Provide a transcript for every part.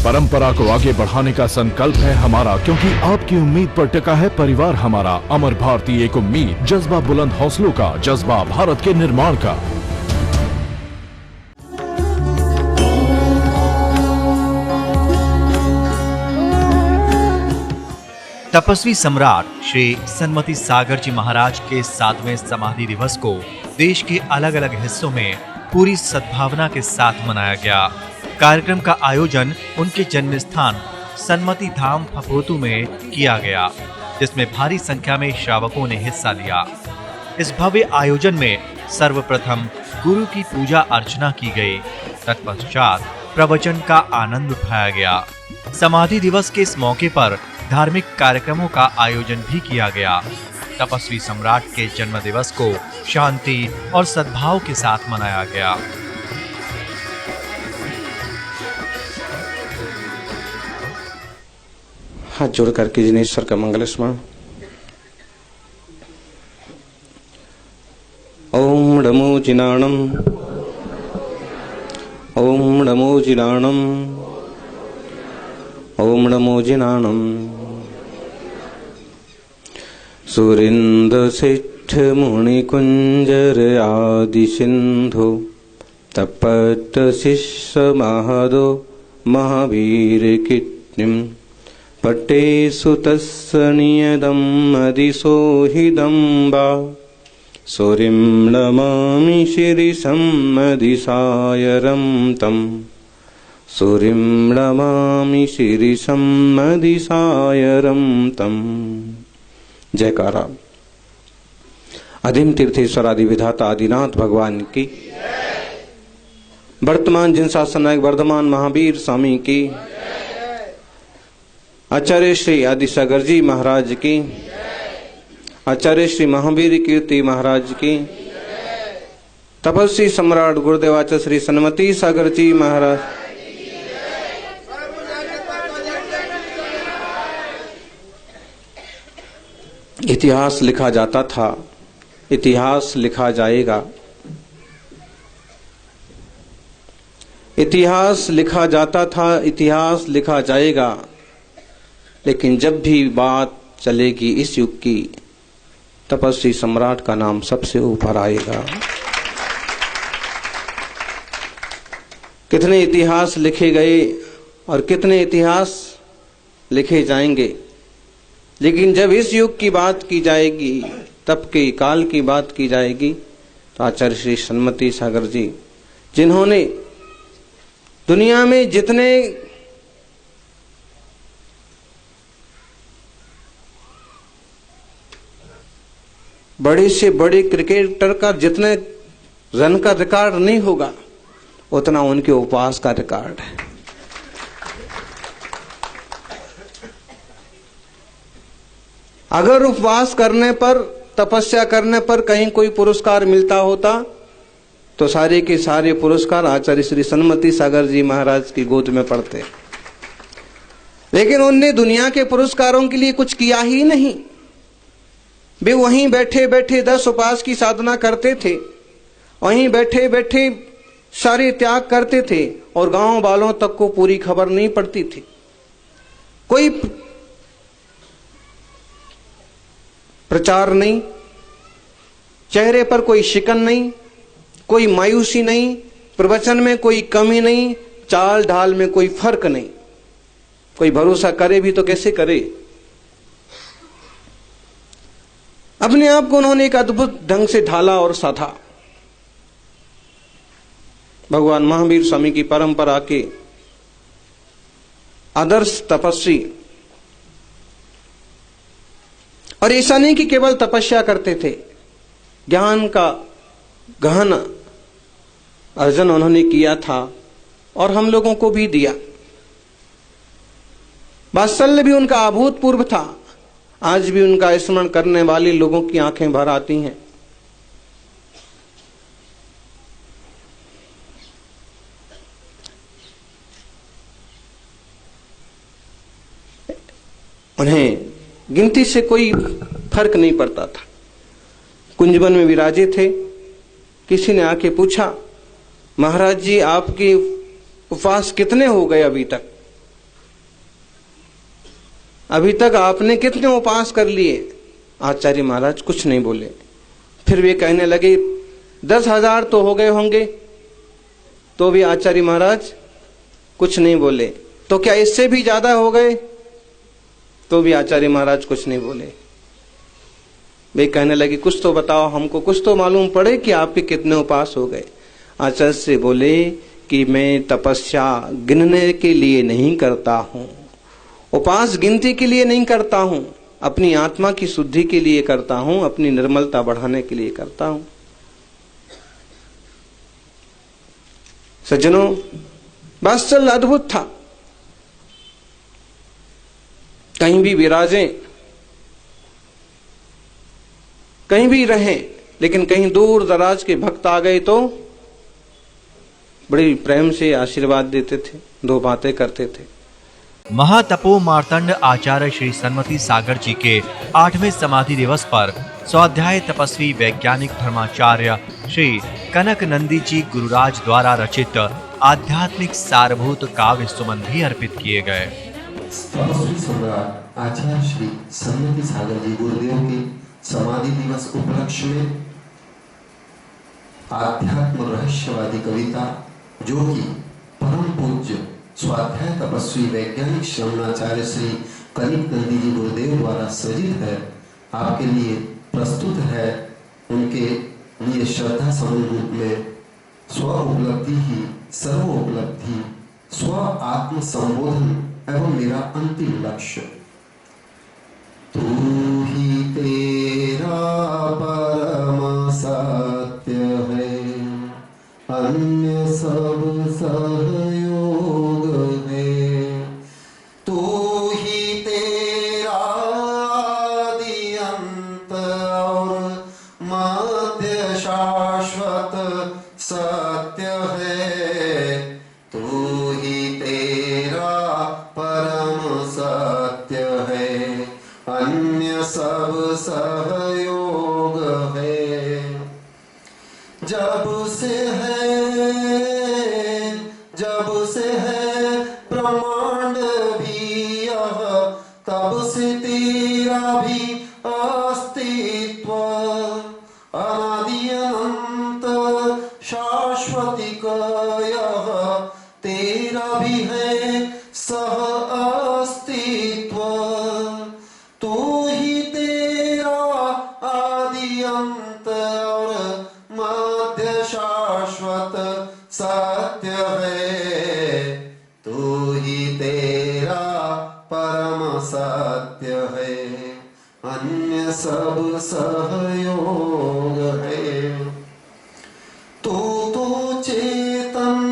परंपरा को आगे बढ़ाने का संकल्प है हमारा, क्योंकि आपकी उम्मीद पर टिका है परिवार हमारा। अमर भारती एक उम्मीद, जज्बा बुलंद हौसलों का, जज्बा भारत के निर्माण का। तपस्वी सम्राट श्री सन्मति सागर जी महाराज के 7वें समाधि दिवस को देश के अलग अलग हिस्सों में पूरी सद्भावना के साथ मनाया गया। कार्यक्रम का आयोजन उनके जन्म स्थान सन्मति धाम फफोतू में किया गया, जिसमें भारी संख्या में श्रावकों ने हिस्सा लिया। इस भव्य आयोजन में सर्वप्रथम गुरु की पूजा अर्चना की गई। तत्पश्चात प्रवचन का आनंद उठाया गया। समाधि दिवस के इस मौके पर धार्मिक कार्यक्रमों का आयोजन भी किया गया। तपस्वी सम्राट के जन्म दिवस को शांति और सद्भाव के साथ मनाया गया। हाथ जोड़कर कीजिए ईश्वर का मंगल स्मरण। ओम नमो जिनाणम, ओम नमो जिनाणम, ओम नमो जिनाणम। सुरिंद सिद्ध मुनि कुंजर आदि सिंधु, तपत शिष्य महदो महावीर कीर्तिम। पटे सुतस्य नियदम् अधिसोहिदम्बा, सूरिं नमामि शिरिषम् अधिसायरं तम्। सूरिं नमामि शिरिषम् अधिसायरं तम्। जयकारा। आदिम तीर्थेश्वर आदि विधाता आदिनाथ भगवान की, वर्तमान जिन शासन नायक वर्धमान महावीर स्वामी की, आचार्य श्री आदि सागर जी महाराज की, आचार्य श्री महावीर कीर्ति महाराज की, तपस्वी सम्राट गुरुदेवाचार्य श्री सन्मति सागर जी महाराज, इतिहास लिखा जाता था, इतिहास लिखा जाएगा। इतिहास लिखा जाता था, इतिहास लिखा जाएगा। लेकिन जब भी बात चलेगी इस युग की, तपस्वी सम्राट का नाम सबसे ऊपर आएगा। कितने इतिहास लिखे गए और कितने इतिहास लिखे जाएंगे, लेकिन जब इस युग की बात की जाएगी, तब के काल की बात की जाएगी, तो आचार्य श्री सन्मति सागर जी, जिन्होंने दुनिया में जितने बड़े से बड़े क्रिकेटर का जितने रन का रिकॉर्ड नहीं होगा, उतना उनके उपवास का रिकॉर्ड है। अगर उपवास करने पर, तपस्या करने पर कहीं कोई पुरस्कार मिलता होता, तो सारे के सारे पुरस्कार आचार्य श्री सन्मति सागर जी महाराज की गोद में पड़ते। लेकिन उनने दुनिया के पुरस्कारों के लिए कुछ किया ही नहीं। वे वहीं बैठे बैठे 10 उपवास की साधना करते थे, वहीं बैठे बैठे सारे त्याग करते थे, और गांव वालों तक को पूरी खबर नहीं पड़ती थी। कोई प्रचार नहीं, चेहरे पर कोई शिकन नहीं, कोई मायूसी नहीं, प्रवचन में कोई कमी नहीं, चाल ढाल में कोई फर्क नहीं। कोई भरोसा करे भी तो कैसे करे। अपने आप को उन्होंने एक अद्भुत ढंग से ढाला और साधा। भगवान महावीर स्वामी की परंपरा के आदर्श तपस्वी, और ऐसा नहीं कि केवल तपस्या करते थे, ज्ञान का गहन अर्जन उन्होंने किया था और हम लोगों को भी दिया। वात्सल्य भी उनका अभूतपूर्व था। आज भी उनका स्मरण करने वाले लोगों की आंखें भर आती हैं। उन्हें गिनती से कोई फर्क नहीं पड़ता था। कुंजवन में विराजे थे। किसी ने आके पूछा, महाराज जी आपके उपवास कितने हो गए अभी तक? अभी तक आपने कितने उपास कर लिए? आचार्य महाराज कुछ नहीं बोले। फिर वे कहने लगे 10,000 तो हो गए होंगे। तो भी आचार्य महाराज कुछ नहीं बोले। तो क्या इससे भी ज्यादा हो गए? तो भी आचार्य महाराज कुछ नहीं बोले। वे कहने लगे कुछ तो बताओ हमको, कुछ तो मालूम पड़े कि आपके कितने उपास हो गए। आचार्य से बोले कि मैं तपस्या गिनने के लिए नहीं करता हूं, उपास गिनती के लिए नहीं करता हूं, अपनी आत्मा की शुद्धि के लिए करता हूं, अपनी निर्मलता बढ़ाने के लिए करता हूं। सज्जनों, वास्तव अद्भुत था। कहीं भी विराजें, कहीं भी रहें, लेकिन कहीं दूर दराज के भक्त आ गए तो बड़ी प्रेम से आशीर्वाद देते थे, दो बातें करते थे। महातपो मार्तंड आचार्य श्री सन्मति सागर जी के 8वें समाधि दिवस पर स्वाध्याय तपस्वी वैज्ञानिक धर्माचार्य श्री कनक नंदी जी गुरुराज द्वारा रचित आध्यात्मिक सारभूत काव्य सुमन भी अर्पित किए गए। तपस्वी सम्राट आचार्य श्री सन्मति सागर जी गुरुदेव के समाधि दिवस उपलक्ष्य में आध्यात्म रहस्यवादी कविता जो कि परम पूज्य स्वाध्याय तपस्वी वैज्ञानिक श्रवणाचार्य श्री कनिक नंदी जी गुरुदेव द्वारा सृजित है, आपके लिए प्रस्तुत है। उनके लिए श्रद्धा समूह रूप में स्व उपलब्धि ही सर्व उपलब्धि, स्व आत्म संबोधन एवं मेरा अंतिम लक्ष्य। तू ही तेरा परम सत्य है, अन्य सब सहयोग है। तू ही तेरा आदि अंत और मध्य शाश्वत सत्य है। तू ही तेरा परम सत्य है, अन्य सब सहयोग है। जब से है ब्रह्मांड भी यह, तब से तेरा भी अस्तित्व। अनादि अनंत शाश्वतिक यह तेरा भी है सह अस्तित्व। तू ही तेरा आदि अंत और मध्य शाश्वत सत्य है। तू ही तेरा परम सत्य है, अन्य सब सहयोग है। तू तो चेतन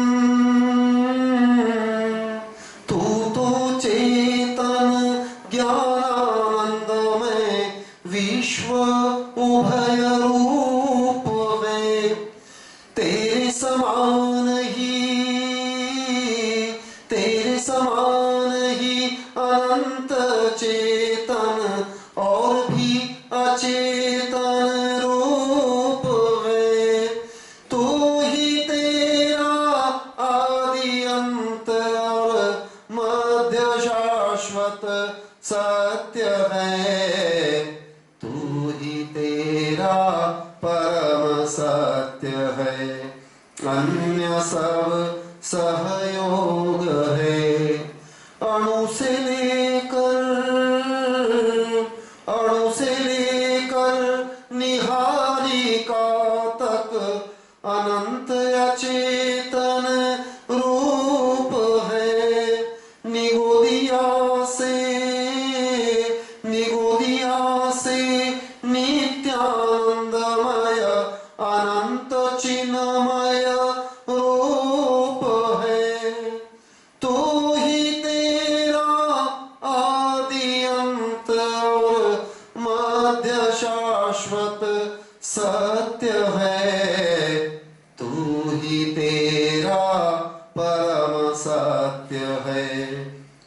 ज्ञानानंद में विश्व उभय रूप में। तेरे समान ही अनंत चेतन और भी अचेतन रूप है। तू ही तेरा आदि अंत और मध्य शाश्वत सत्य है। तू ही तेरा परम सत्य है, अन्य सब सहयोग है। अणु से लेकर निहारिका तक अनंत अचेतन रूप है। निगोदिया से नित्यानंदमय अनंत चिन्मय रूप है। तू ही तेरा आदि अंत और मध्य शाश्वत सत्य है। तू ही तेरा परम सत्य है,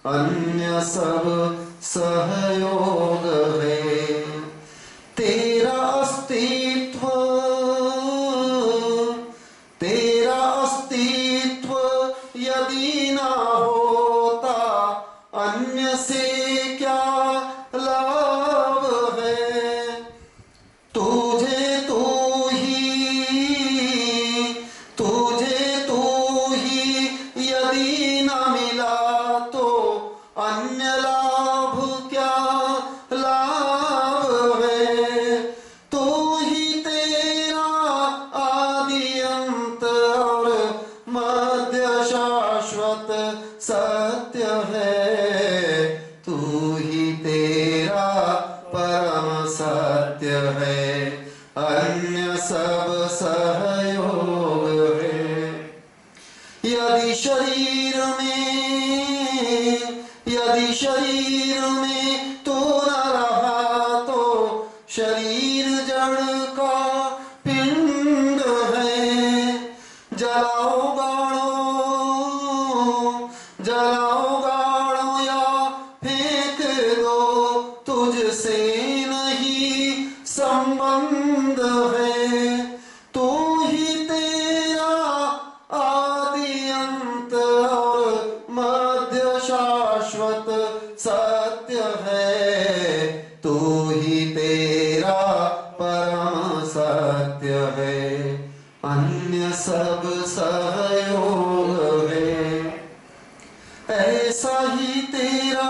अन्य सब सहयोग है। तेरा अस्तित्व यदि ना होता, अन्य से क्या सत्य है, तू ही तेरा परम सत्य है, अन्य सब सहयोग है। यदि शरीर में तू न रहा तो शरीर जड़ का पिंड है। जलाओ गाड़ो या फेंक दो, तुझसे नहीं संबंध है। तू ही तेरा आदि अंत और मध्य शाश्वत सत्य है, तू ही तेरा परम सत्य है, अन्य सब सहयोग है। ऐसा ही तेरा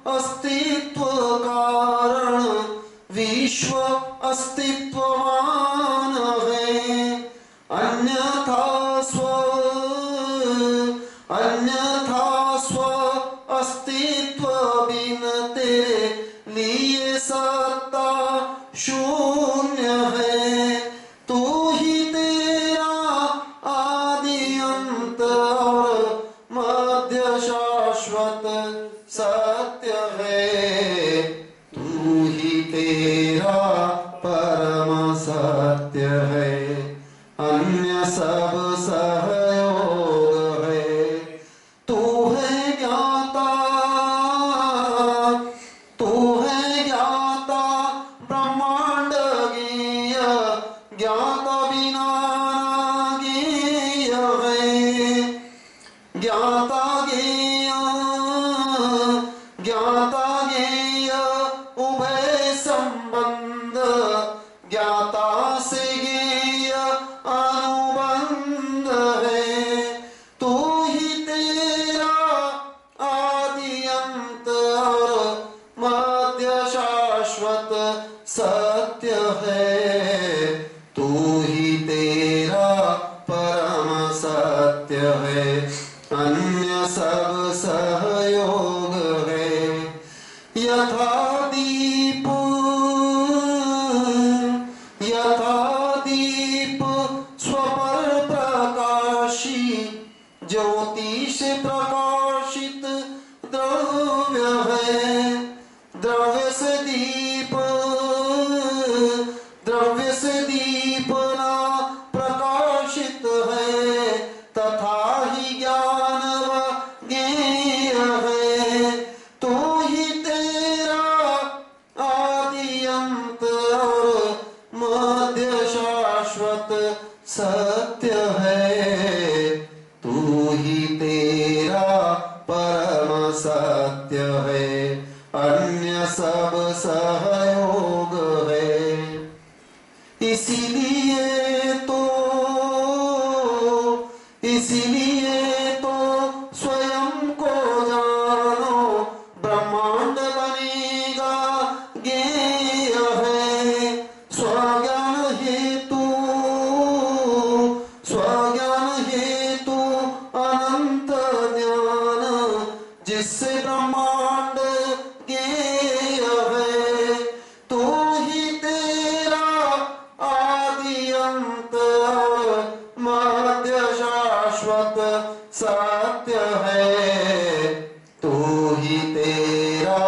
अस्तित्व कारण विश्व अस्तित्ववान है। अन्यथा स्व अस्तित्व बिन तेरे लिए सत्ता शून्य है। तू ही तेरा आदि अंत और मध्य शाश्वत सत्य है, तू ही तेरा परम सत्य है, अन्य सब सहयोग है। तू है ज्ञाता ब्रह्मांड ज्ञेय, ज्ञाता बिना ज्ञेय है। ज्ञाता ज्ञेय उभय संबंध, ज्ञाता से ज्ञेय अनुबंध है। तू ही तेरा आदि अंत और मध्य शाश्वत सत्य है, तू ही तेरा परम सत्य है, अन्य सब सहयोग है। यथा दीप स्वपर प्रकाशी, ज्योति से प्रकाशित द्रव्य है। द्रव्य से दीप ना प्रकाशित है, तथा ही ज्ञान व ज्ञेय है। तू ही तेरा आदि अंत और मध्य शाश्वत सत्य है, तू ही तेरा परम सत्य है, अन्य सब सहयोग है। इसीलिए तो स्वयं को जानो, ब्रह्मांड बनेगा ज्ञेय है। स्वज्ञान हेतु अनंत ज्ञान, जिससे ब्रह्मांड ज्ञेय है। तू ही तेरा आदि अंत मध्य शाश्वत सत्य है, तू ही तेरा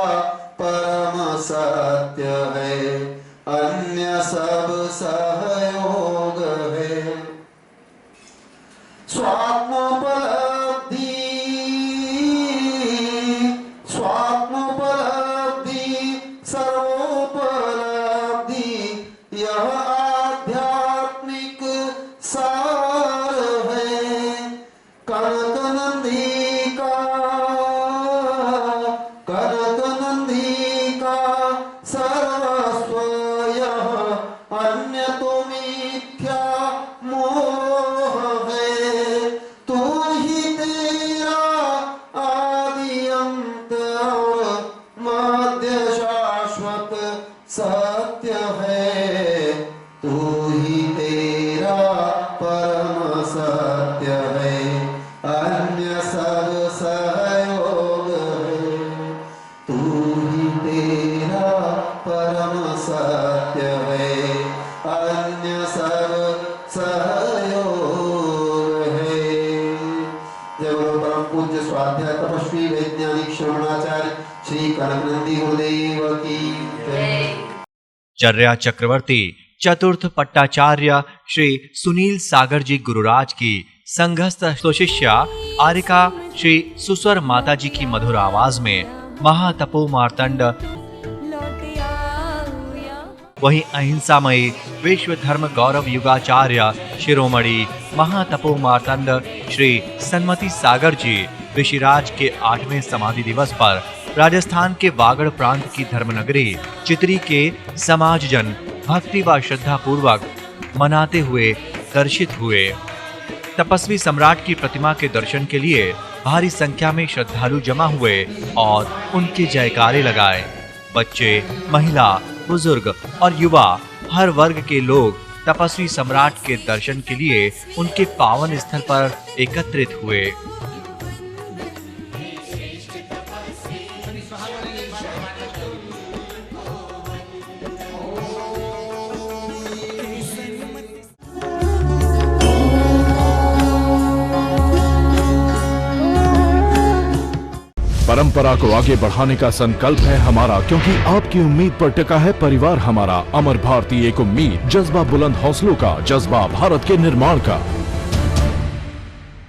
परम सत्य है, अन्य सब सहयोग है। स्वात्मोपलब्धि सर्वोपलब्धि, यह आध्यात्मिक सार है। कनक नंदी का सर्वस्व यह, अन्य तो मिथ्या मोह है। तू पूज्य स्वाध्याय तपस्वी वैज्ञानिक श्रवणाचार्य श्री कनकनंदी गुरुदेव की जय। चर्या चक्रवर्ती चतुर्थ पट्टाचार्य श्री सुनील सागर जी गुरुराज की संघस्थ स्वशिष्या आरिका श्री सुस्वर माता जी की मधुर आवाज में महातपो मार्तंड, वहीं अहिंसामयी विश्व धर्म गौरव युगाचार्य शिरोमणि महातपो मार्तंड श्री सन्मति सागर जी ऋषिराज के 8वें समाधि दिवस पर राजस्थान के वागड़ प्रांत की धर्मनगरी चितरी के समाजजन भक्ति व श्रद्धा पूर्वक मनाते हुए दर्शित हुए। तपस्वी सम्राट की प्रतिमा के दर्शन के लिए भारी संख्या में श्रद्धालु जमा हुए और उनके जयकारे लगाए। बच्चे, महिला, बुजुर्ग और युवा हर वर्ग के लोग तपस्वी सम्राट के दर्शन के लिए उनके पावन स्थल पर एकत्रित हुए। परंपरा को आगे बढ़ाने का संकल्प है हमारा, क्योंकि आपकी उम्मीद पर टिका है परिवार हमारा। अमर भारती एक उम्मीद, जज्बा बुलंद हौसलों का, जज्बा भारत के निर्माण का।